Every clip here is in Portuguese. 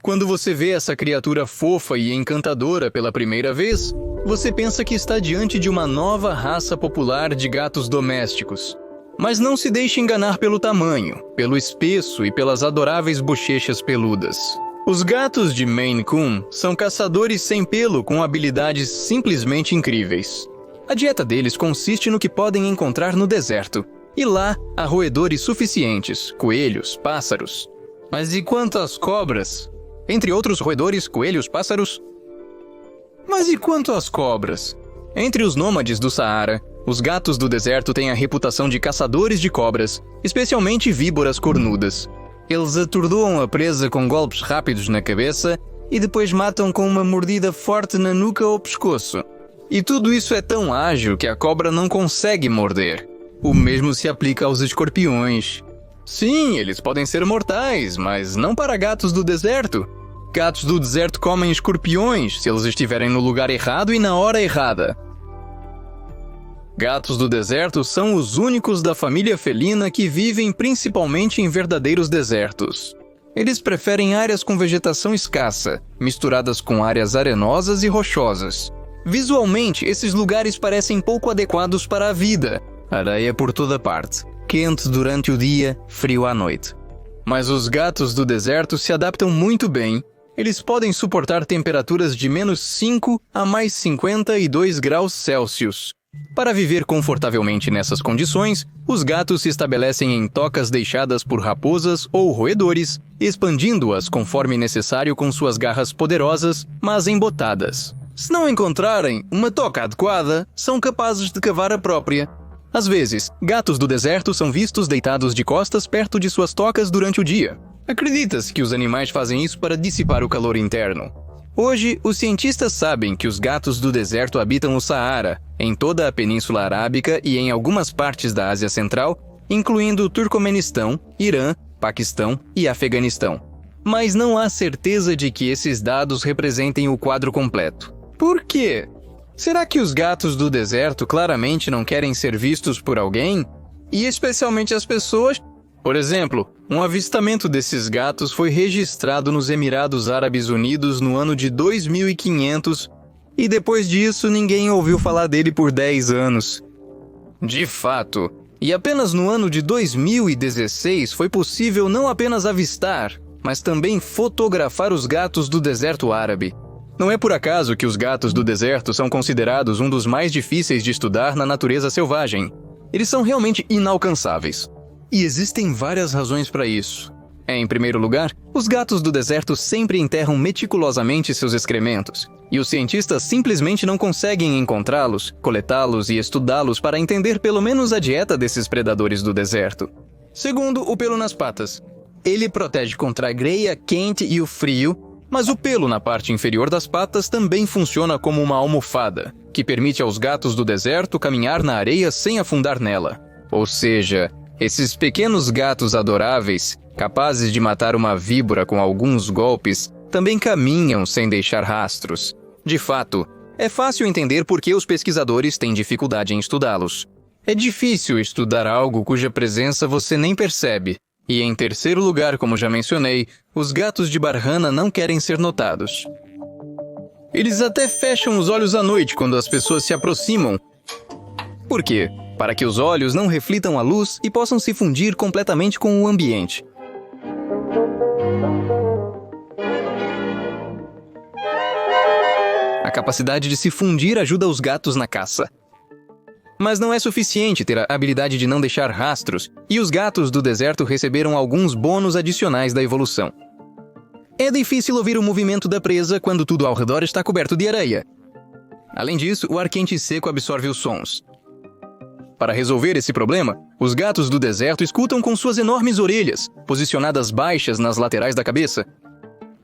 Quando você vê essa criatura fofa e encantadora pela primeira vez, você pensa que está diante de uma nova raça popular de gatos domésticos. Mas não se deixe enganar pelo tamanho, pelo espesso e pelas adoráveis bochechas peludas. Os gatos de Maine Coon são caçadores sem pelo com habilidades simplesmente incríveis. A dieta deles consiste no que podem encontrar no deserto. E lá há roedores suficientes, coelhos, pássaros. Mas e quanto às cobras? Entre outros roedores, coelhos, pássaros? Mas e quanto às cobras? Entre os nômades do Saara, os gatos do deserto têm a reputação de caçadores de cobras, especialmente víboras cornudas. Eles atordoam a presa com golpes rápidos na cabeça e depois matam com uma mordida forte na nuca ou pescoço. E tudo isso é tão ágil que a cobra não consegue morder. O mesmo se aplica aos escorpiões. Sim, eles podem ser mortais, mas não para gatos do deserto. Gatos do deserto comem escorpiões se eles estiverem no lugar errado e na hora errada. Gatos do deserto são os únicos da família felina que vivem principalmente em verdadeiros desertos. Eles preferem áreas com vegetação escassa, misturadas com áreas arenosas e rochosas. Visualmente, esses lugares parecem pouco adequados para a vida. Areia por toda parte, quente durante o dia, frio à noite. Mas os gatos do deserto se adaptam muito bem. Eles podem suportar temperaturas de menos 5 a mais 52 graus Celsius. Para viver confortavelmente nessas condições, os gatos se estabelecem em tocas deixadas por raposas ou roedores, expandindo-as conforme necessário com suas garras poderosas, mas embotadas. Se não encontrarem uma toca adequada, são capazes de cavar a própria. Às vezes, gatos do deserto são vistos deitados de costas perto de suas tocas durante o dia. Acredita-se que os animais fazem isso para dissipar o calor interno. Hoje, os cientistas sabem que os gatos do deserto habitam o Saara, em toda a Península Arábica e em algumas partes da Ásia Central, incluindo o Turcomenistão, Irã, Paquistão e Afeganistão. Mas não há certeza de que esses dados representem o quadro completo. Por quê? Será que os gatos do deserto claramente não querem ser vistos por alguém? E especialmente as pessoas? Por exemplo, um avistamento desses gatos foi registrado nos Emirados Árabes Unidos no ano de 2500 e depois disso ninguém ouviu falar dele por 10 anos. De fato, e apenas no ano de 2016 foi possível não apenas avistar, mas também fotografar os gatos do deserto árabe. Não é por acaso que os gatos do deserto são considerados um dos mais difíceis de estudar na natureza selvagem. Eles são realmente inalcançáveis. E existem várias razões para isso. Em primeiro lugar, os gatos do deserto sempre enterram meticulosamente seus excrementos, e os cientistas simplesmente não conseguem encontrá-los, coletá-los e estudá-los para entender pelo menos a dieta desses predadores do deserto. Segundo, o pelo nas patas. Ele protege contra a areia quente e o frio, mas o pelo na parte inferior das patas também funciona como uma almofada, que permite aos gatos do deserto caminhar na areia sem afundar nela. Ou seja, esses pequenos gatos adoráveis, capazes de matar uma víbora com alguns golpes, também caminham sem deixar rastros. De fato, é fácil entender por que os pesquisadores têm dificuldade em estudá-los. É difícil estudar algo cuja presença você nem percebe. E em terceiro lugar, como já mencionei, os gatos de Barhana não querem ser notados. Eles até fecham os olhos à noite quando as pessoas se aproximam. Por quê? Para que os olhos não reflitam a luz e possam se fundir completamente com o ambiente. A capacidade de se fundir ajuda os gatos na caça. Mas não é suficiente ter a habilidade de não deixar rastros, e os gatos do deserto receberam alguns bônus adicionais da evolução. É difícil ouvir o movimento da presa quando tudo ao redor está coberto de areia. Além disso, o ar quente e seco absorve os sons. Para resolver esse problema, os gatos do deserto escutam com suas enormes orelhas, posicionadas baixas nas laterais da cabeça.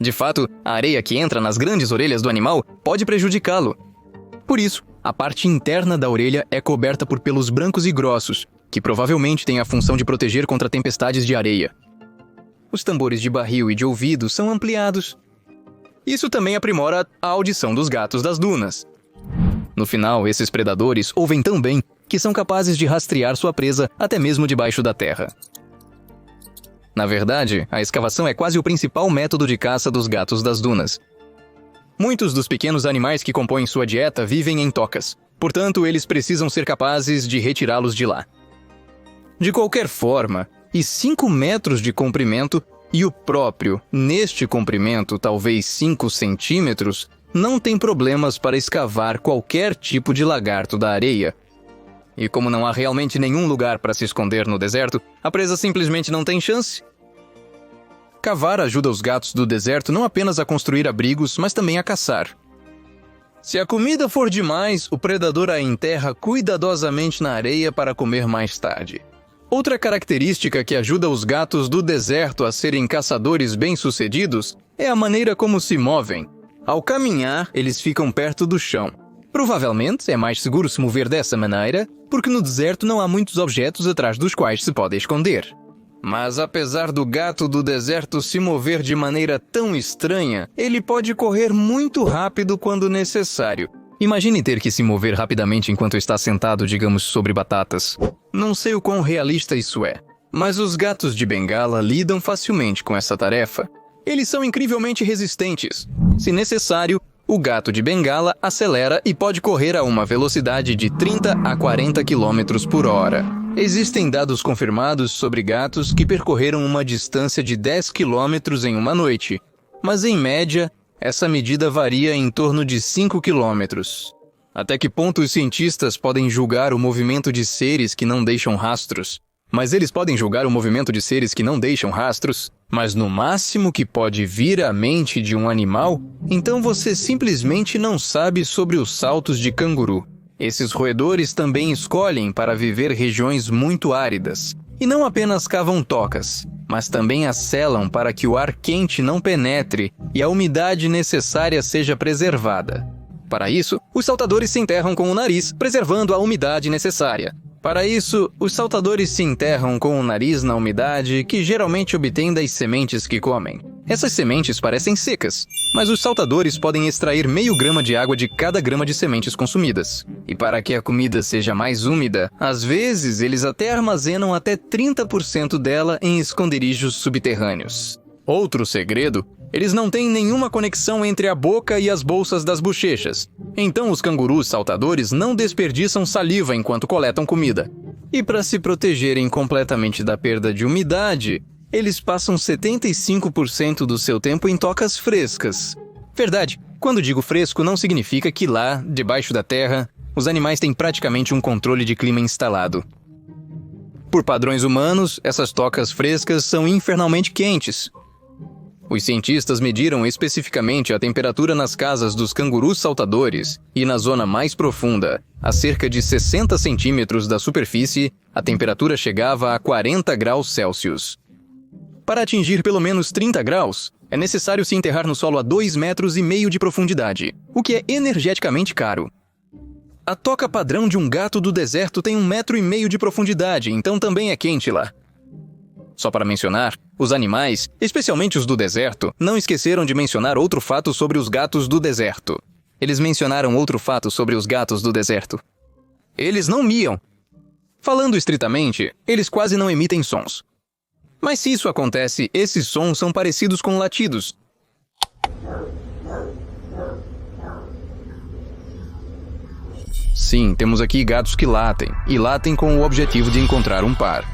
De fato, a areia que entra nas grandes orelhas do animal pode prejudicá-lo. Por isso, a parte interna da orelha é coberta por pelos brancos e grossos, que provavelmente têm a função de proteger contra tempestades de areia. Os tambores de barril e de ouvido são ampliados. Isso também aprimora a audição dos gatos das dunas. No final, esses predadores ouvem tão bem que são capazes de rastrear sua presa até mesmo debaixo da terra. Na verdade, a escavação é quase o principal método de caça dos gatos das dunas. Muitos dos pequenos animais que compõem sua dieta vivem em tocas, portanto, eles precisam ser capazes de retirá-los de lá. De qualquer forma, e 5 metros de comprimento, e o próprio, neste comprimento, talvez 5 centímetros, não tem problemas para escavar qualquer tipo de lagarto da areia. E como não há realmente nenhum lugar para se esconder no deserto, a presa simplesmente não tem chance. Cavar ajuda os gatos do deserto não apenas a construir abrigos, mas também a caçar. Se a comida for demais, o predador a enterra cuidadosamente na areia para comer mais tarde. Outra característica que ajuda os gatos do deserto a serem caçadores bem-sucedidos é a maneira como se movem. Ao caminhar, eles ficam perto do chão. Provavelmente é mais seguro se mover dessa maneira, porque no deserto não há muitos objetos atrás dos quais se pode esconder. Mas apesar do gato do deserto se mover de maneira tão estranha, ele pode correr muito rápido quando necessário. Imagine ter que se mover rapidamente enquanto está sentado, digamos, sobre batatas. Não sei o quão realista isso é, mas os gatos de Bengala lidam facilmente com essa tarefa. Eles são incrivelmente resistentes. Se necessário, o gato de Bengala acelera e pode correr a uma velocidade de 30 a 40 km por hora. Existem dados confirmados sobre gatos que percorreram uma distância de 10 km em uma noite, mas em média, essa medida varia em torno de 5 km. Até que ponto os cientistas podem julgar o movimento de seres que não deixam rastros? Mas eles podem julgar o movimento de seres que não deixam rastros, mas no máximo que pode vir à mente de um animal, então você simplesmente não sabe sobre os saltos de canguru. Esses roedores também escolhem para viver regiões muito áridas. E não apenas cavam tocas, mas também as selam para que o ar quente não penetre e a umidade necessária seja preservada. Para isso, os saltadores se enterram com o nariz, preservando a umidade necessária. Para isso, os saltadores se enterram com o nariz na umidade que geralmente obtêm das sementes que comem. Essas sementes parecem secas, mas os saltadores podem extrair meio grama de água de cada grama de sementes consumidas. E para que a comida seja mais úmida, às vezes eles até armazenam até 30% dela em esconderijos subterrâneos. Outro segredo: eles não têm nenhuma conexão entre a boca e as bolsas das bochechas. Então os cangurus saltadores não desperdiçam saliva enquanto coletam comida. E para se protegerem completamente da perda de umidade, eles passam 75% do seu tempo em tocas frescas. Verdade, quando digo fresco não significa que lá, debaixo da terra, os animais têm praticamente um controle de clima instalado. Por padrões humanos, essas tocas frescas são infernalmente quentes. Os cientistas mediram especificamente a temperatura nas casas dos cangurus saltadores e na zona mais profunda, a cerca de 60 centímetros da superfície, a temperatura chegava a 40 graus Celsius. Para atingir pelo menos 30 graus, é necessário se enterrar no solo a 2,5 metros de profundidade, o que é energeticamente caro. A toca padrão de um gato do deserto tem 1,5 metro de profundidade, então também é quente lá. Só para mencionar, os animais, especialmente os do deserto, não esqueceram de mencionar outro fato sobre os gatos do deserto. Eles mencionaram outro fato sobre os gatos do deserto. Eles não miam. Falando estritamente, eles quase não emitem sons. Mas se isso acontece, esses sons são parecidos com latidos. Sim, temos aqui gatos que latem, e latem com o objetivo de encontrar um par.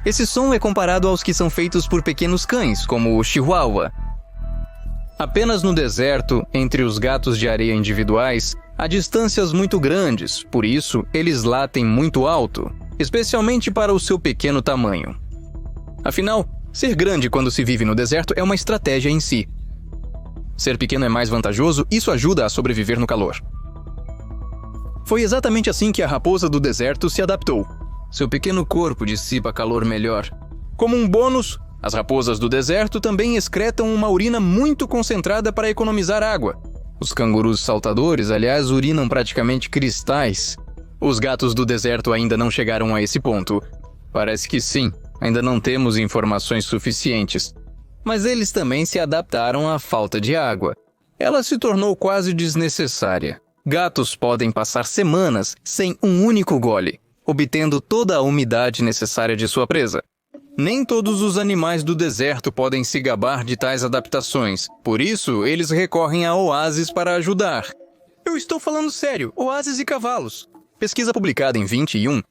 Esse som é comparado aos que são feitos por pequenos cães, como o Chihuahua. Apenas no deserto, entre os gatos de areia individuais, há distâncias muito grandes, por isso eles latem muito alto, especialmente para o seu pequeno tamanho. Afinal, ser grande quando se vive no deserto é uma estratégia em si. Ser pequeno é mais vantajoso, isso ajuda a sobreviver no calor. Foi exatamente assim que a raposa do deserto se adaptou. Seu pequeno corpo dissipa calor melhor. Como um bônus, as raposas do deserto também excretam uma urina muito concentrada para economizar água. Os cangurus saltadores, aliás, urinam praticamente cristais. Os gatos do deserto ainda não chegaram a esse ponto. Parece que sim, ainda não temos informações suficientes. Mas eles também se adaptaram à falta de água. Ela se tornou quase desnecessária. Gatos podem passar semanas sem um único gole, obtendo toda a umidade necessária de sua presa. Nem todos os animais do deserto podem se gabar de tais adaptações, por isso eles recorrem a oásis para ajudar. Eu estou falando sério, oásis e cavalos. Pesquisa publicada em 21.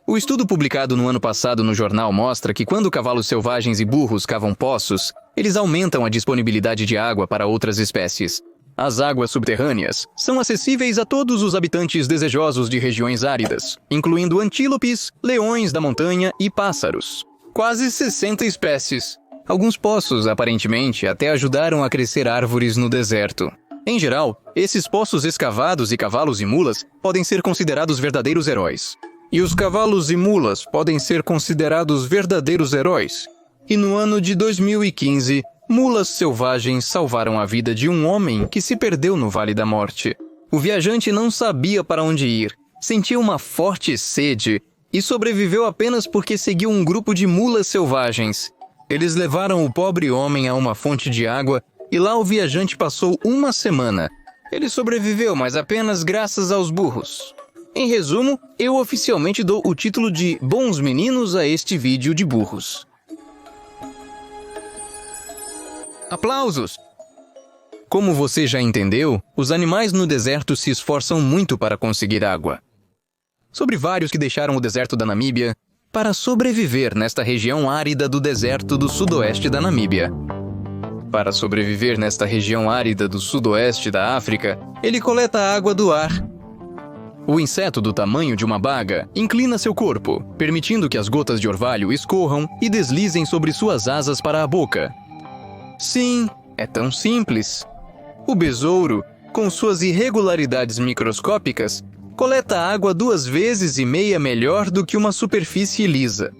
O estudo publicado no ano passado no jornal mostra que quando cavalos selvagens e burros cavam poços, eles aumentam a disponibilidade de água para outras espécies. As águas subterrâneas são acessíveis a todos os habitantes desejosos de regiões áridas, incluindo antílopes, leões da montanha e pássaros. Quase 60 espécies. Alguns poços, aparentemente, até ajudaram a crescer árvores no deserto. Em geral, esses poços escavados e cavalos e mulas podem ser considerados verdadeiros heróis. E os cavalos e mulas podem ser considerados verdadeiros heróis. E no ano de 2015, mulas selvagens salvaram a vida de um homem que se perdeu no Vale da Morte. O viajante não sabia para onde ir, sentia uma forte sede e sobreviveu apenas porque seguiu um grupo de mulas selvagens. Eles levaram o pobre homem a uma fonte de água e lá o viajante passou uma semana. Ele sobreviveu, mas apenas graças aos burros. Em resumo, eu oficialmente dou o título de Bons Meninos a este vídeo de burros. Aplausos! Como você já entendeu, os animais no deserto se esforçam muito para conseguir água. Sobre vários que deixaram o deserto da Namíbia para sobreviver nesta região árida do deserto do sudoeste da Namíbia. Para sobreviver nesta região árida do sudoeste da África, ele coleta a água do ar. O inseto do tamanho de uma baga inclina seu corpo, permitindo que as gotas de orvalho escorram e deslizem sobre suas asas para a boca. Sim, é tão simples. O besouro, com suas irregularidades microscópicas, coleta água 2,5 vezes melhor do que uma superfície lisa.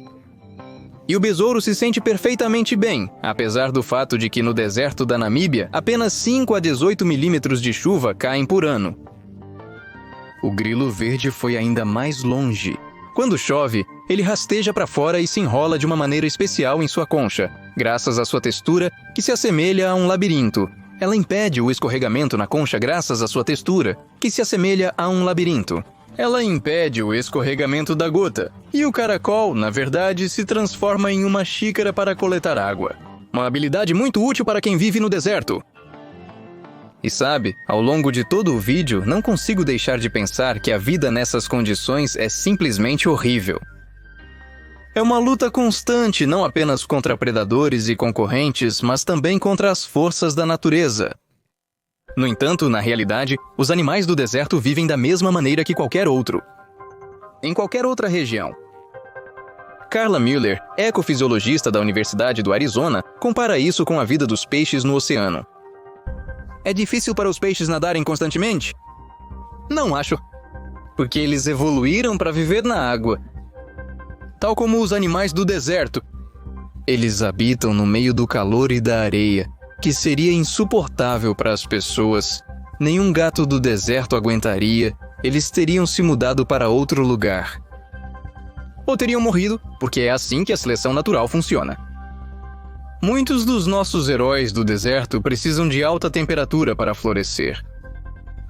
E o besouro se sente perfeitamente bem, apesar do fato de que no deserto da Namíbia apenas 5 a 18 milímetros de chuva caem por ano. O grilo verde foi ainda mais longe. Quando chove, ele rasteja para fora e se enrola de uma maneira especial em sua concha, graças à sua textura, que se assemelha a um labirinto. Ela impede o escorregamento na concha graças à sua textura, que se assemelha a um labirinto. Ela impede o escorregamento da gota, e o caracol, na verdade, se transforma em uma xícara para coletar água. Uma habilidade muito útil para quem vive no deserto. E sabe, ao longo de todo o vídeo, não consigo deixar de pensar que a vida nessas condições é simplesmente horrível. É uma luta constante não apenas contra predadores e concorrentes, mas também contra as forças da natureza. No entanto, na realidade, os animais do deserto vivem da mesma maneira que qualquer outro. Em qualquer outra região. Carla Müller, ecofisiologista da Universidade do Arizona, compara isso com a vida dos peixes no oceano. É difícil para os peixes nadarem constantemente? Não acho. Porque eles evoluíram para viver na água. Tal como os animais do deserto. Eles habitam no meio do calor e da areia, que seria insuportável para as pessoas. Nenhum gato do deserto aguentaria, eles teriam se mudado para outro lugar. Ou teriam morrido, porque é assim que a seleção natural funciona. Muitos dos nossos heróis do deserto precisam de alta temperatura para florescer.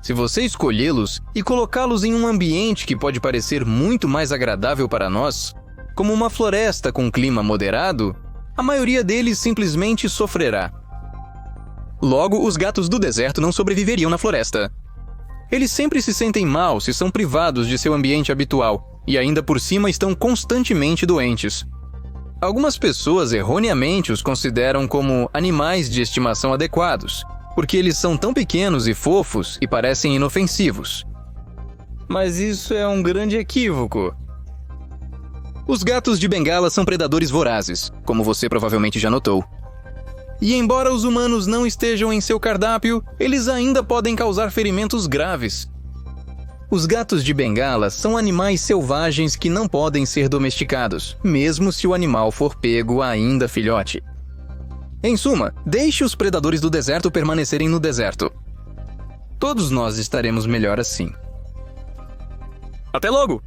Se você escolhê-los e colocá-los em um ambiente que pode parecer muito mais agradável para nós, como uma floresta com clima moderado, a maioria deles simplesmente sofrerá. Logo, os gatos do deserto não sobreviveriam na floresta. Eles sempre se sentem mal se são privados de seu ambiente habitual, e ainda por cima estão constantemente doentes. Algumas pessoas erroneamente os consideram como animais de estimação adequados, porque eles são tão pequenos e fofos e parecem inofensivos. Mas isso é um grande equívoco. Os gatos de Bengala são predadores vorazes, como você provavelmente já notou. E embora os humanos não estejam em seu cardápio, eles ainda podem causar ferimentos graves. Os gatos de Bengala são animais selvagens que não podem ser domesticados, mesmo se o animal for pego ainda filhote. Em suma, deixe os predadores do deserto permanecerem no deserto. Todos nós estaremos melhor assim. Até logo!